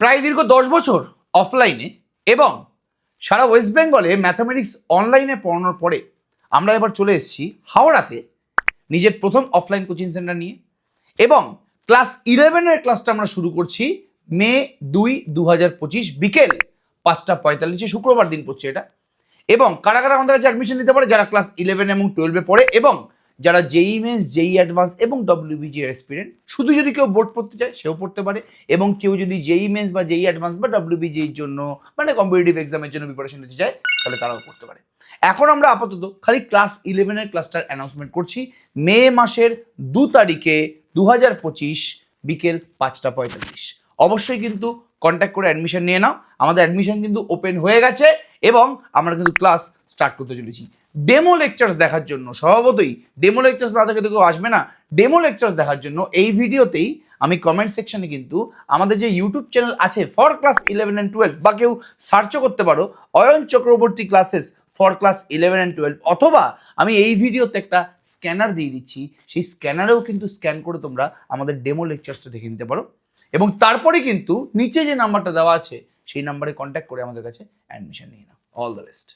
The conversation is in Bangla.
প্রায় দীর্ঘ 10 বছর অফলাইনে এবং সারা ওয়েস্ট বেঙ্গলে ম্যাথামেটিক্স অনলাইনে পড়ানোর পরে আমরা এবার চলে এসেছি হাওড়াতে নিজের প্রথম অফলাইন কোচিং সেন্টার নিয়ে। এবং ক্লাস 11-এর ক্লাসটা আমরা শুরু করছি মে 2, 2025 বিকেল 5:45 শুক্রবার দিন পড়ছে এটা। এবং কারা কারা আমাদের কাছে অ্যাডমিশন নিতে পারে? যারা ক্লাস 11 এবং 12-এ পড়ে এবং যারা জেই মেন্স, জেই অ্যাডভান্স এবং ডব্লিউবিজি এর এক্সপিরিয়েন্স। শুধু যদি কেউ বোর্ড পড়তে চায় সেও পড়তে পারে, এবং কেউ যদি জেই মেন্স বা জেই অ্যাডভান্স বা ডব্লিউবিজি এর জন্য মানে কম্পিটিটিভ এক্সামের জন্য প্রিপারেশন নিতে চায় তাহলে তারাও পড়তে পারে। এখন আমরা আপাতত খালি ক্লাস 11-এর ক্লাসটার অ্যানাউন্সমেন্ট করছি মে মাসের 2 তারিখে 2025 বিকেল 5:45। অবশ্যই কিন্তু কন্ট্যাক্ট করে অ্যাডমিশন নিয়ে নাও। আমাদের অ্যাডমিশন কিন্তু ওপেন হয়ে গেছে এবং আমরা কিন্তু ক্লাস স্টার্ট করতে চলেছি। ডেমো লেকচার্স দেখার জন্য, স্বভাবতই ডেমো লেকচার্স না দেখে তো কেউ আসবে না। ডেমো লেকচার্স দেখার জন্য এই ভিডিওতেই আমি কমেন্ট সেকশনে কিন্তু আমাদের যে ইউটিউব চ্যানেল আছে ফর ক্লাস 11 অ্যান্ড 12, বা কেউ সার্চও করতে পারো Ayan Chakraborty classes for class 11 and 12, অথবা আমি এই ভিডিওতে একটা স্ক্যানার দিয়ে দিচ্ছি, সেই স্ক্যানারেও কিন্তু স্ক্যান করে তোমরা আমাদের ডেমো লেকচার্সটা দেখে নিতে পারো। এবং তারপরে কিন্তু নিচে যে নাম্বারটা দেওয়া আছে সেই নাম্বারে কন্ট্যাক্ট করে আমাদের কাছে অ্যাডমিশন নিয়ে নাও। All the best.